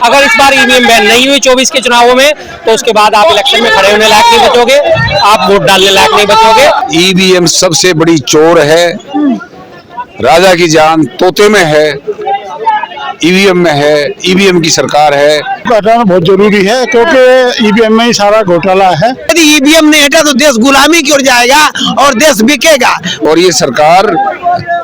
अगर इस बार EVM ban नहीं हुई 24 के चुनावों में तो उसके बाद आप इलेक्शन में खड़े होने लायक नहीं बचोगे, आप वोट डालने लायक नहीं बचोगे। ईवीएम सबसे बड़ी चोर है, राजा की जान तोते में है, ईवीएम में है, ईवीएम की सरकार है। हटाना बहुत जरूरी है क्योंकि ईवीएम में ही सारा घोटाला है। यदि ईवीएम नहीं हटा तो देश गुलामी की ओर जाएगा और देश बिकेगा। और ये सरकार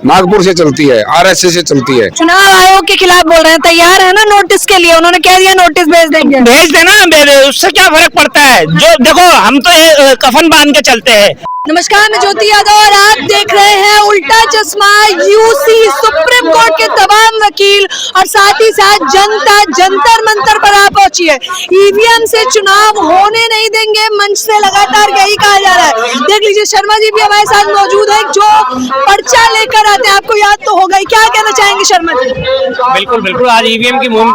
नागपुर से चलती है, आरएसएस से चलती है। चुनाव आयोग के खिलाफ बोल रहे हैं, तैयार है ना नोटिस के लिए? उन्होंने कह दिया नोटिस भेज देंगे। भेज देना, उससे क्या फर्क पड़ता है? जो देखो हम तो ये कफन बांध के चलते हैं। नमस्कार, मैं ज्योति यादव और आप देख रहे हैं उल्टा चश्मा। यूसी सुप्रीम कोर्ट के तमाम वकील और साथ ही साथ जनता जंतर मंतर पर आ पहुंची है। ईवीएम से चुनाव होने नहीं देंगे, मंच से लगातार यही कहा जा रहा है। देख लीजिए, शर्मा जी भी हमारे साथ मौजूद है जो पर्चा लेकर आते हैं। आपको याद तो होगा ही, क्या कहना चाहेंगे शर्मा जी? बिल्कुल बिल्कुल, आज ईवीएम की मुहिम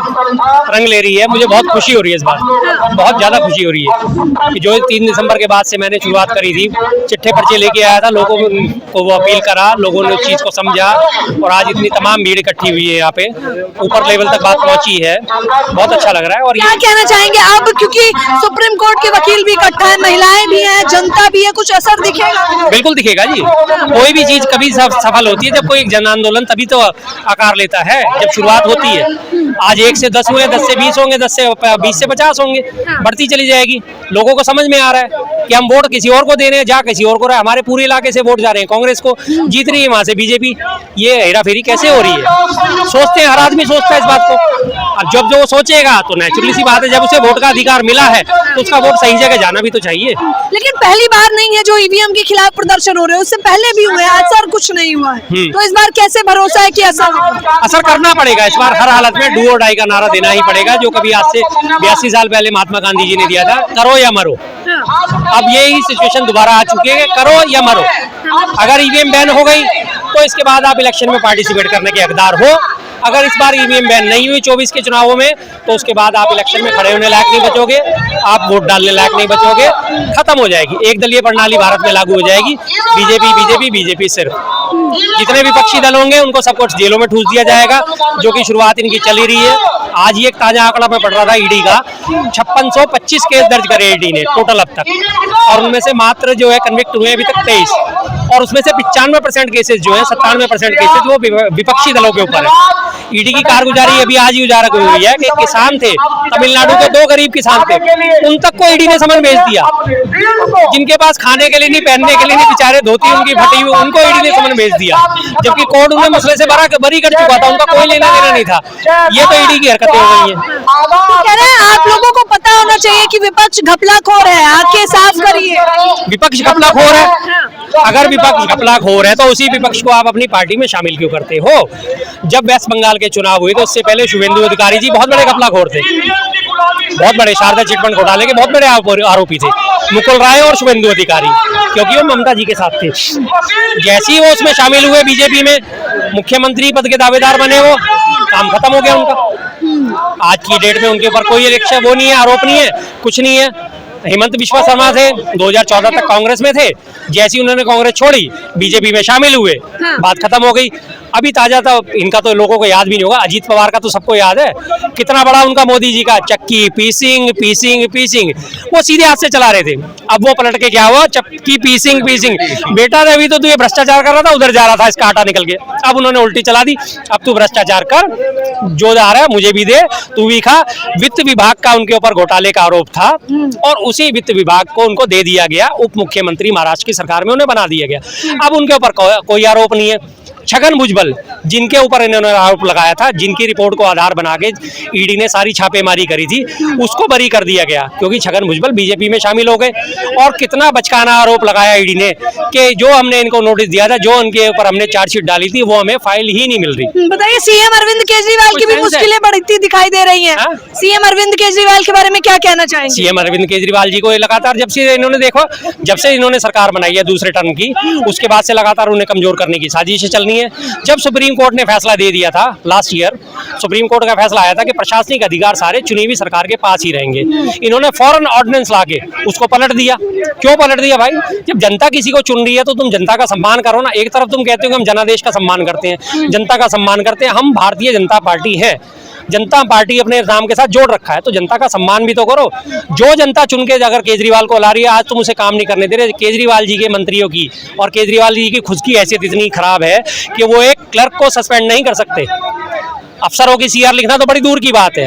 रंग ले रही है। मुझे बहुत खुशी हो रही है, इस बार बहुत ज्यादा खुशी हो रही है कि जो 3 दिसंबर के बाद से मैंने शुरुआत करी थी, चिट्ठे पर्चे लेके आया था, लोगों को वो अपील करा, लोगों ने उस चीज को समझा और आज इतनी तमाम भीड़ इकट्ठी हुई है यहाँ पे, ऊपर लेवल तक बात पहुंची है। बहुत अच्छा लग रहा है। और क्या कहना चाहेंगे अब, क्योंकि सुप्रीम कोर्ट के वकील भी इकट्ठा है, महिलाएं भी हैं, जनता भी है, कुछ असर दिखेगा? बिल्कुल दिखेगा जी। कोई भी चीज कभी सफल होती है जब कोई जन आंदोलन तभी तो आकार लेता है, जब शुरुआत होती है। आज 1 से 10 हुए, 10 से 20 होंगे, 10 से 20 से 50 होंगे, बढ़ती चली जाएगी। लोगों को समझ में आ रहा है कि हम वोट किसी और को दे रहे हैं, जा किसी और को रहा है। हमारे पूरे इलाके से वोट जा रहे हैं कांग्रेस को, जीत रही है वहां से बीजेपी। ये हेराफेरी कैसे हो रही है? सोचते हैं, हर आदमी सोचता है इस बात को। अब जब जो वो सोचेगा तो नेचुरली सी बात है, जब उसे वोट का अधिकार मिला है तो उसका वोट सही जगह जाना भी तो चाहिए। लेकिन पहली बार नहीं है जो ईवीएम के खिलाफ प्रदर्शन हो रहे हैं, उससे पहले भी हुए, असर कुछ नहीं हुआ है। तो इस बार कैसे भरोसा है कि असर करना पड़ेगा? इस बार हर हालत में डू और डाई का नारा देना ही पड़ेगा, जो कभी आज से 82 साल पहले महात्मा गांधी जी ने दिया था, करो या मरो। अब यही सिचुएशन दोबारा आ चुकी है, करो या मरो। अगर ईवीएम बैन हो गई तो इसके बाद आप इलेक्शन में पार्टिसिपेट करने के हकदार हो। अगर इस बार ईवीएम बैन नहीं हुई 24 के चुनावों में तो उसके बाद आप इलेक्शन में खड़े होने लायक नहीं बचोगे, आप वोट डालने लायक नहीं बचोगे। खत्म हो जाएगी एक दलीय प्रणाली, भारत में लागू हो जाएगी। बीजेपी बीजेपी बीजेपी सिर्फ। जितने विपक्षी दल होंगे उनको सबको जेलों में ठूस दिया जाएगा, जो कि शुरुआत इनकी चली रही है। आज ही एक ताजा आंकड़ा मैं पढ़ रहा था, ईडी का 5625 केस दर्ज करे ईडी ने टोटल अब तक, और उनमें से मात्र जो है कन्विक्ट हुए अभी तक 23, और उसमें से 95% केसेस जो है, 97% केसेस वो विपक्षी दलों के ऊपर है। ईडी की कारगुजारी अभी आज ही उजागर हुई है कि किसान थे, तमिलनाडु के 2 गरीब किसान थे, उन तक को ईडी ने समन भेज दिया। जिनके पास खाने के लिए नहीं, पहनने के लिए नहीं, बेचारे धोती उनकी फटी हुई, उनको ईडी ने समन भेज दिया, जबकि कोर्ट उन्हें मसले से बरी कर चुका था, उनका कोई लेना देना नहीं था। ये तो ईडी की हरकतें हो गई हैं। कह रहे हैं आप लोगों को पता होना चाहिए कि विपक्ष घपलाखोर है, आके साफ करिए। विपक्ष घपलाखोर है? अगर विपक्ष घपलाखोर है तो उसी विपक्ष को आप अपनी पार्टी में शामिल क्यों करते हो? जब वेस्ट बंगाल के चुनाव हुए तो उससे पहले शुभेंदु अधिकारी जी बहुत बड़े घपलाखोर थे, बहुत बड़े शारदा चिटफंड घोटाले के बहुत बड़े आरोपी थे, मुकुल राय और शुभेंदु अधिकारी, क्योंकि वो ममता जी के साथ थे। जैसे ही वो उसमें शामिल हुए, बीजेपी में मुख्यमंत्री पद के दावेदार बने, वो काम खत्म हो गया उनका। आज की डेट में उनके ऊपर कोई इलेक्शन वो नहीं है, आरोप नहीं है, कुछ नहीं है। हेमंत बिस्वा शर्मा थे, 2014 तक कांग्रेस में थे, जैसे ही उन्होंने कांग्रेस छोड़ी बीजेपी में शामिल हुए, बात खत्म हो गई। अभी ताजा था इनका, तो लोगों को याद भी नहीं होगा, अजीत पवार का तो सबको याद है, कितना बड़ा उनका मोदी जी का चक्की पीसिंग पीसिंग पीसिंग, वो सीधे हाथ से चला रहे थे। अब वो पलट के क्या हुआ, चक्की पीसिंग पीसिंग, बेटा अभी तो तू ये भ्रष्टाचार कर रहा था, उधर जा रहा था, इसका आटा निकल के, अब उन्होंने उल्टी चला दी। अब तू भ्रष्टाचार कर, जो जा रहा है मुझे भी दे, तू भी खा। वित्त विभाग का उनके ऊपर घोटाले का आरोप था और उसी वित्त विभाग को उनको दे दिया गया, उप मुख्यमंत्री महाराष्ट्र की सरकार में उन्हें बना दिया गया। अब उनके ऊपर कोई आरोप नहीं है। छगन भुजबल, जिनके ऊपर इन्होंने आरोप लगाया था, जिनकी रिपोर्ट को आधार बना के ईडी ने सारी छापेमारी करी थी, उसको बरी कर दिया गया, क्योंकि छगन भुजबल बीजेपी में शामिल हो गए। और कितना बचकाना आरोप लगाया ईडी ने कि जो हमने इनको नोटिस दिया था, जो उनके ऊपर हमने चार्जशीट डाली थी, वो हमें फाइल ही नहीं मिल रही। बताइए, सीएम अरविंद केजरीवाल की भी मुश्किलें बढ़ती दिखाई दे रही हैं। सीएम अरविंद केजरीवाल के बारे में क्या कहना चाहेंगे? सीएम अरविंद केजरीवाल जी को लगातार जब से इन्होंने देखो, जब से इन्होंने सरकार बनाई है दूसरे टर्म की, उसके बाद से लगातार उन्हें कमजोर करने की साजिश चलनी है। जब सुप्रीम कोर्ट ने फैसला दे दिया था लास्ट ईयर, सुप्रीम कोर्ट का फैसला आया था कि प्रशासनिक अधिकार सारे चुनी हुई सरकार के पास ही रहेंगे, इन्होंने फौरन ऑर्डिनेंस लाके उसको पलट दिया। क्यों पलट दिया भाई? जब जनता किसी को चुन रही है तो तुम जनता का सम्मान करो ना। एक तरफ तुम कहते हो कि हम जनादेश का सम्मान करते हैं, जनता का सम्मान करते हैं, हम भारतीय जनता पार्टी है, जनता पार्टी अपने नाम के साथ जोड़ रखा है, तो जनता का सम्मान भी तो करो। जो जनता चुन के अगर केजरीवाल को ला रही है, आज तुम उसे काम नहीं करने दे रहे। केजरीवाल जी के मंत्रियों की और केजरीवाल जी की खुद की हैसियत इतनी खराब है कि वो एक क्लर्क को सस्पेंड नहीं कर सकते। अफसरों की सीआर लिखना तो बड़ी दूर की बात है।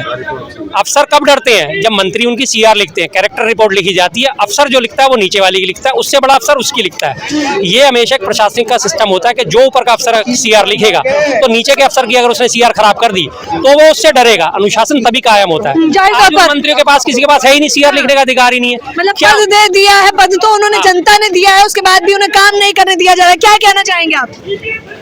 अफसर कब डरते हैं? जब मंत्री उनकी सीआर लिखते हैं, कैरेक्टर रिपोर्ट लिखी जाती है। अफसर जो लिखता है वो नीचे वाली की लिखता है, उससे बड़ा अफसर उसकी लिखता है। ये हमेशा एक प्रशासनिक का सिस्टम होता है कि जो ऊपर का अफसर सीआर लिखेगा तो नीचे के अफसर की अगर उसने सीआर खराब कर दी तो वो उससे डरेगा। अनुशासन तभी कायम होता है। आज उन मंत्रियों के पास, किसी के पास है ही नहीं, सीआर लिखने का अधिकार ही नहीं है। मतलब पद दे दिया है, पद तो उन्होंने जनता ने दिया है, उसके बाद भी उन्हें काम नहीं करने दिया जा रहा है। क्या कहना चाहेंगे आप?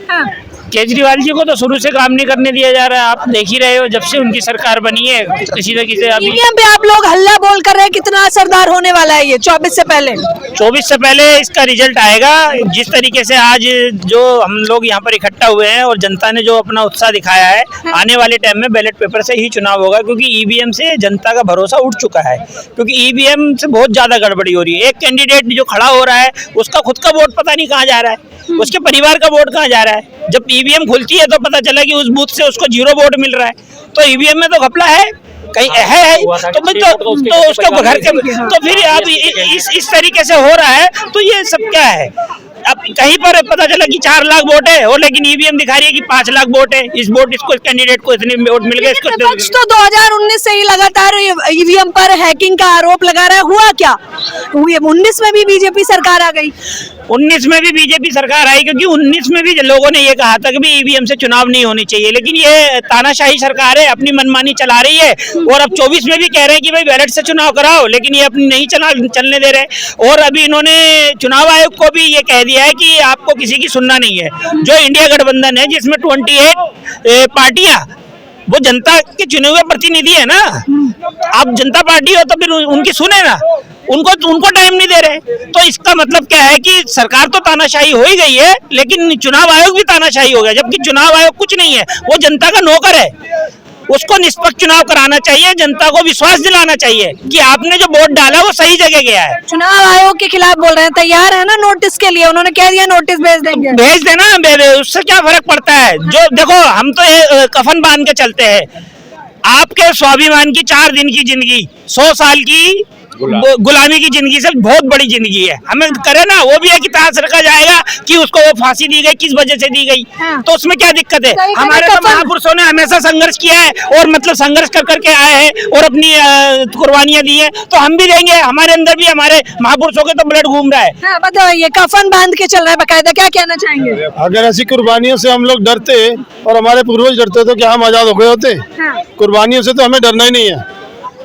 हाँ। केजरीवाल जी को तो शुरू से काम नहीं करने दिया जा रहा है। आप देख ही रहे हो, जब से उनकी सरकार बनी है किसी न किसी अभी ईवीएम पे आप लोग हल्ला बोल कर रहे हैं, कितना असरदार होने वाला है ये 24 से पहले? 24 से पहले इसका रिजल्ट आएगा। जिस तरीके से आज जो हम लोग यहाँ पर इकट्ठा हुए हैं और जनता ने जो अपना उत्साह दिखाया है, आने वाले टाइम में बैलेट पेपर से ही चुनाव होगा, क्योंकि ईवीएम से जनता का भरोसा उठ चुका है। क्योंकि ईवीएम से बहुत ज्यादा गड़बड़ी हो रही है। एक कैंडिडेट जो खड़ा हो रहा है उसका खुद का वोट पता नहीं कहाँ जा रहा है, उसके परिवार का वोट कहाँ जा रहा है। जब ईवीएम खुलती है तो पता चला कि उस बूथ से उसको 0 वोट मिल रहा है। तो ईवीएम में तो घपला है, कहीं है तो उसको घर के, तो फिर अब इस तरीके से हो रहा है। तो ये सब क्या है? अब कहीं पर पता चला कि 4 लाख वोट है और लेकिन ईवीएम दिखा रही है कि 5 लाख वोट है। इस वोट इसको कैंडिडेट को इतने वोट मिल गए। इसको तो 2019 से ही लगातार ईवीएम पर हैकिंग का आरोप लगा रहा है। हुआ क्या? 19 में भी बीजेपी सरकार आ गई। 19 में भी बीजेपी सरकार आई, क्योंकि 19 में भी लोगों ने ये कहा था कि भी ईवीएम से चुनाव नहीं होनी चाहिए। लेकिन ये तानाशाही सरकार है, अपनी मनमानी चला रही है। और अब 24 में भी कह रहे हैं कि भाई बैलेट से चुनाव कराओ, लेकिन ये अपनी नहीं चलने दे रहे। और अभी इन्होंने चुनाव आयोग को भी ये कह दिया है कि आपको किसी की सुनना नहीं है। जो इंडिया गठबंधन है जिसमें 28 पार्टियां, वो जनता के चुने हुए प्रतिनिधि है ना। आप जनता पार्टी हो तो फिर उनकी सुने ना, उनको टाइम नहीं दे रहे। तो इसका मतलब क्या है कि सरकार तो तानाशाही हो ही गई है, लेकिन चुनाव आयोग भी तानाशाही हो गया। जबकि चुनाव आयोग कुछ नहीं है, वो जनता का नौकर है। उसको निष्पक्ष चुनाव कराना चाहिए, जनता को विश्वास दिलाना चाहिए कि आपने जो वोट डाला वो सही जगह गया है। चुनाव आयोग के खिलाफ बोल रहे हैं, तैयार है ना नोटिस के लिए? उन्होंने कह दिया नोटिस भेज देंगे। भेज देना, उससे क्या फर्क पड़ता है? जो देखो, हम तो ये कफन बांध के चलते हैं। आपके स्वाभिमान की 4 दिन की जिंदगी 100 साल की गुलामी की जिंदगी से बहुत बड़ी जिंदगी है। हमें करे ना, वो भी एक इतिहास रखा जाएगा कि उसको वो फांसी दी गई, किस वजह से दी गई। हाँ। तो उसमें क्या दिक्कत है? हमारे तो महापुरुषों ने हमेशा संघर्ष किया है और मतलब संघर्ष कर करके आए हैं और अपनी कुर्बानियां दी है। तो हम भी देंगे। हमारे अंदर भी हमारे महापुरुषों के तो ब्लड घूम रहा है। हाँ, बताइए, कफन बांध के चल रहा है बकायदा, क्या कहना चाहेंगे? अगर ऐसी कुर्बानियों से हम लोग डरते और हमारे पूर्वज डरते तो क्या हम आजाद हो गए होते? हाँ। कुर्बानियों से तो हमें डरना ही नहीं है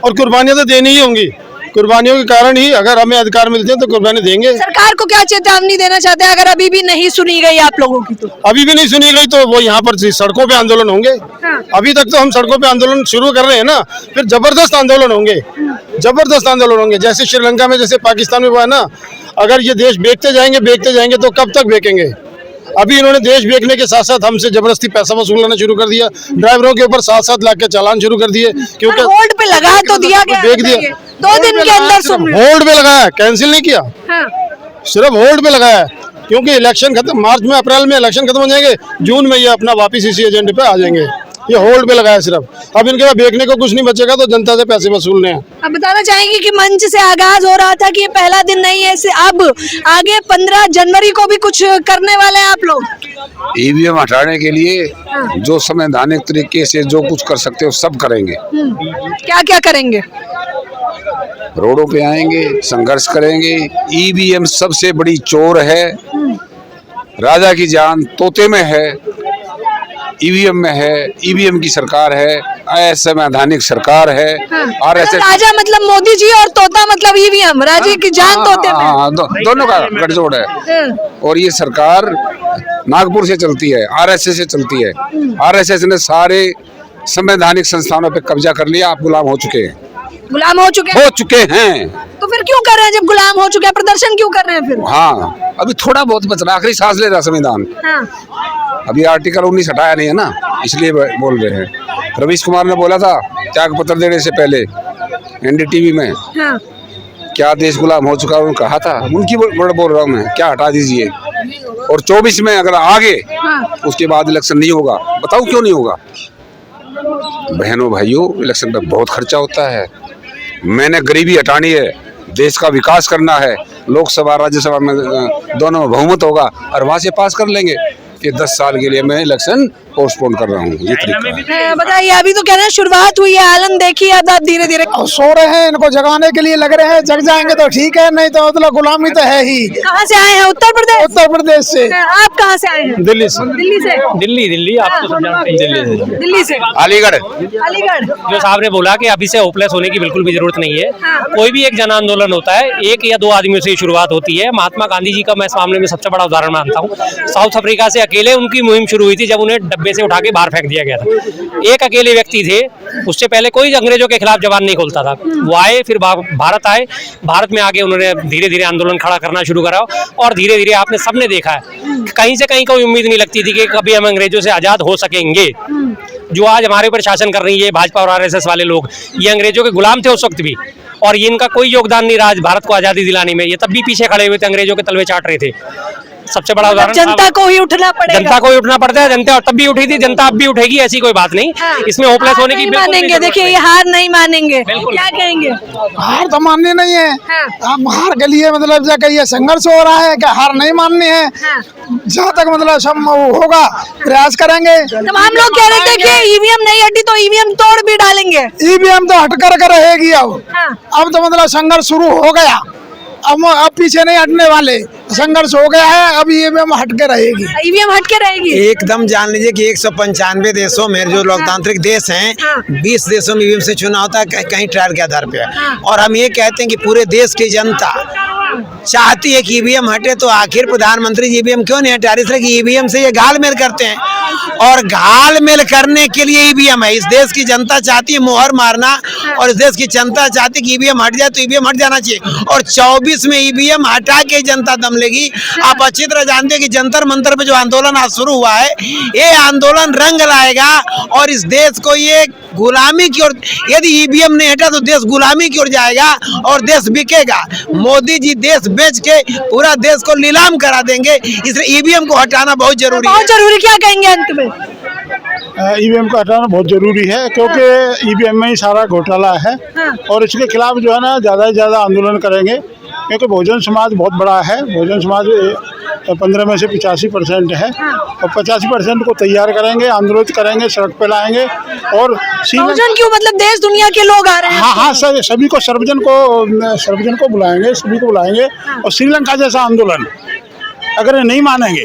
और कुर्बानियां तो देनी ही होंगी। कुर्बानियों के कारण ही अगर हमें अधिकार मिलते हैं तो कुर्बानी देंगे। सरकार को क्या चेतावनी देना चाहते हैं अगर अभी भी नहीं सुनी गई आप लोगों की? तो अभी भी नहीं सुनी गई तो वो यहाँ पर सड़कों पे आंदोलन होंगे। हाँ। अभी तक तो हम सड़कों पे आंदोलन शुरू कर रहे हैं ना, फिर जबरदस्त आंदोलन होंगे, जबरदस्त आंदोलन होंगे। जैसे श्रीलंका में, जैसे पाकिस्तान में हुआ है ना। अगर ये देश बेचते जाएंगे तो कब तक बेचेंगे? अभी इन्होंने देश बेचने के साथ साथ हमसे जबरदस्ती पैसा वसूलना शुरू कर दिया। ड्राइवरों के ऊपर 7-7 लाख के चालान शुरू कर दिए, क्योंकि होल्ड पे लगा तो दिया गया, बेच दिया। 2 दिन के अंदर सुन रहे। होल्ड पे लगाया, कैंसिल नहीं किया। हाँ। सिर्फ होल्ड पे लगाया, क्योंकि इलेक्शन खत्म, मार्च में अप्रैल में इलेक्शन खत्म हो जाएंगे, जून में ये अपना वापिस इसी एजेंडे पे आ जाएंगे। ये होल्ड पे लगाया सिर्फ। अब इनके पास बेचने को कुछ नहीं बचेगा तो जनता से पैसे वसूलने हैं। अब बताना चाहेंगे कि मंच से आगाज हो रहा था कि ये पहला दिन नहीं है, इसे अब आगे 15 जनवरी को भी कुछ करने वाले हैं आप लोग? ईवीएम हटाने के लिए जो संवैधानिक तरीके से जो कुछ कर सकते हो सब करेंगे। क्या क्या करेंगे? रोडों पे आएंगे, संघर्ष करेंगे। ईवीएम सबसे बड़ी चोर है, राजा की जान तोते में है, ईवीएम में है। ईवीएम की सरकार है, असंवैधानिक सरकार है। और ऐसे राजा मतलब मोदी जी और तोता मतलब ईवीएम, राजे की जान तोते में। दोनों का गठजोड़ है। और ये सरकार नागपुर से चलती है, आरएसएस से चलती है। आरएसएस ने सारे संवैधानिक संस्थानों पे कब्जा कर लिया। आप गुलाम हो चुके हैं, गुलाम हो चुके हैं। तो फिर क्यों कर रहे हैं? जब गुलाम हो चुके हैं, प्रदर्शन क्यों कर रहे हैं फिर? हाँ, अभी थोड़ा बहुत बच रहा, आखिरी सांस ले रहा संविधान। हाँ। अभी आर्टिकल 19 हटाया नहीं है ना, इसलिए बोल रहे हैं। रवीश कुमार ने बोला था त्याग पत्र देने से पहले एनडीटीवी में, हाँ। क्या देश गुलाम हो चुका, उन्होंने कहा था। उनकी बोल रहा हूँ मैं, क्या हटा दीजिए। और 24 में अगर आगे, हाँ। उसके बाद इलेक्शन नहीं होगा। बताओ क्यों नहीं होगा? बहनों भाइयों, इलेक्शन पे बहुत खर्चा होता है। मैंने गरीबी हटानी है, देश का विकास करना है, लोकसभा राज्यसभा में दोनों में बहुमत होगा और वहाँ से पास कर लेंगे। कि 10 साल के लिए मैं इलेक्शन पोस्टपोन कर रहा हूँ, ये तरीका है। बताइए, अभी तो कह रहे हैं शुरुआत हुई है, आलम देखिए अब धीरे धीरे सो रहे हैं, इनको जगाने के लिए लग रहे हैं। जग जाएंगे तो ठीक है, नहीं तो मतलब गुलामी तो है ही। कहाँ से आए हैं? उत्तर प्रदेश। उत्तर प्रदेश से। आप कहाँ से आए हैं? दिल्ली से। दिल्ली से। दिल्ली आप तो सब जानते हैं, दिल्ली से। अलीगढ़। अलीगढ़। जो साहब ने बोला कि अभी से होपलेस होने की बिल्कुल भी जरूरत नहीं है। कोई भी एक जन आंदोलन होता है, 1 या 2 आदमियों से शुरुआत होती है। महात्मा गांधी जी का मैं इस मामले में सबसे बड़ा उदाहरण मानता हूँ। साउथ अफ्रीका से अकेले उनकी मुहिम शुरू हुई थी जब उन्हें डब्बे से उठा के बाहर फेंक दिया गया था। एक अकेले व्यक्ति थे, उससे पहले कोई अंग्रेजों के खिलाफ जबान नहीं खोलता था। वो आए, फिर भारत आए, भारत में आके उन्होंने धीरे धीरे आंदोलन खड़ा करना शुरू करा और धीरे धीरे आपने सबने देखा है कहीं से कहीं कोई उम्मीद नहीं लगती थी कि कभी हम अंग्रेजों से आजाद हो सकेंगे। जो आज हमारे ऊपर शासन कर रही है भाजपा और आरएसएस वाले लोग, ये अंग्रेजों के गुलाम थे उस वक्त भी, और ये इनका कोई योगदान नहीं रहा भारत को आजादी दिलाने में। ये तब भी पीछे खड़े हुए थे, अंग्रेजों के तलवे चाट रहे थे। सबसे बड़ा उदाहरण जनता को ही उठना पड़ेगा। जनता को ही उठना पड़ता है। जनता तब भी उठी थी, जनता अब भी उठेगी, ऐसी कोई बात नहीं। इसमें होपलेस होने की बिल्कुल मानेंगे। देखिए, ये हार नहीं मानेंगे। क्या कहेंगे? हार तो माननी नहीं है। अब हार के लिए मतलब जाकर ये संघर्ष हो रहा है कि हार नहीं माननी है। जहाँ तक मतलब सब होगा प्रयास करेंगे। तमाम लोग कह रहे थे कि ईवीएम नहीं हटी तो ईवीएम तोड़ भी डालेंगे। ईवीएम तो हट कर रहेगी। अब तो मतलब संघर्ष शुरू हो गया, अब पीछे नहीं हटने वाले। संघर्ष हो गया है, अब ईवीएम हट के रहेगी। ईवीएम हट के रहेगी। एकदम जान लीजिए कि 195 देशों में जो लोकतांत्रिक देश हैं, 20 देशों में ईवीएम से चुनाव होता है, कहीं ट्रायल के आधार पे। और हम ये कहते हैं कि पूरे देश की जनता चाहती है कि ईवीएम हटे, तो आखिर प्रधानमंत्री ईवीएम क्यों नहीं हटा रही? इसलिए कि ईवीएम से ये घालमेल करते हैं, और घालमेल करने के लिए ईवीएम है। इस देश की जनता चाहती है मोहर मारना, और इस देश की जनता चाहती है कि ईवीएम हट जाए, तो ईवीएम हट जाना चाहिए। और 24 में ईवीएम हटा के जनता दम लेगी। आप अच्छी तरह जानते हैं कि जंतर मंतर पे जो आंदोलन आज शुरू हुआ है, ये आंदोलन रंग लाएगा और इस देश को ये गुलामी की ओर, यदि ईवीएम नहीं हटा तो देश गुलामी की ओर जाएगा और देश बिकेगा। मोदी जी देश बेच के पूरा देश को नीलाम करा देंगे, इसलिए ईवीएम को हटाना बहुत जरूरी है। बहुत जरूरी। क्या कहेंगे अंत में? ईवीएम को हटाना बहुत जरूरी है, क्योंकि ईवीएम में ही सारा घोटाला है। और इसके खिलाफ जो है ना ज़्यादा से ज़्यादा आंदोलन करेंगे, क्योंकि बहुजन समाज बहुत बड़ा है। बहुजन समाज 15 में से 85% है, और 85% को तैयार करेंगे, आंदोलित करेंगे, सड़क पे लाएंगे। और बहुजन क्यों? मतलब देश दुनिया के लोग आ रहे हैं। हाँ, सभी को, सर्वजन को बुलाएंगे, सभी को बुलाएंगे। और श्रीलंका जैसा आंदोलन अगर ये नहीं मानेंगे,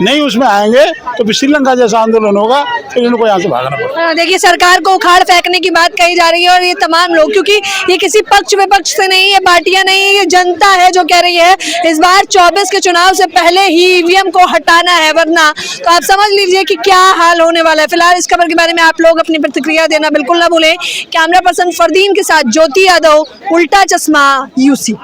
नहीं उसमें आएंगे, तो फिर श्रीलंका जैसा आंदोलन होगा, फिर इनको यहाँ से भागना पड़ेगा। देखिए, सरकार को उखाड़ फेंकने की बात कही जा रही है, और ये तमाम लोग, क्योंकि ये किसी पक्ष विपक्ष से नहीं है, पार्टियां नहीं है, ये जनता है जो कह रही है इस बार 24 के चुनाव से पहले ही ईवीएम को हटाना है, वरना तो आप समझ लीजिए कि क्या हाल होने वाला है। फिलहाल इस खबर के बारे में आप लोग अपनी प्रतिक्रिया देना बिल्कुल ना भूलें। कैमरा पर्सन फरदीन के साथ ज्योति यादव, उल्टा चश्मा, यूसी।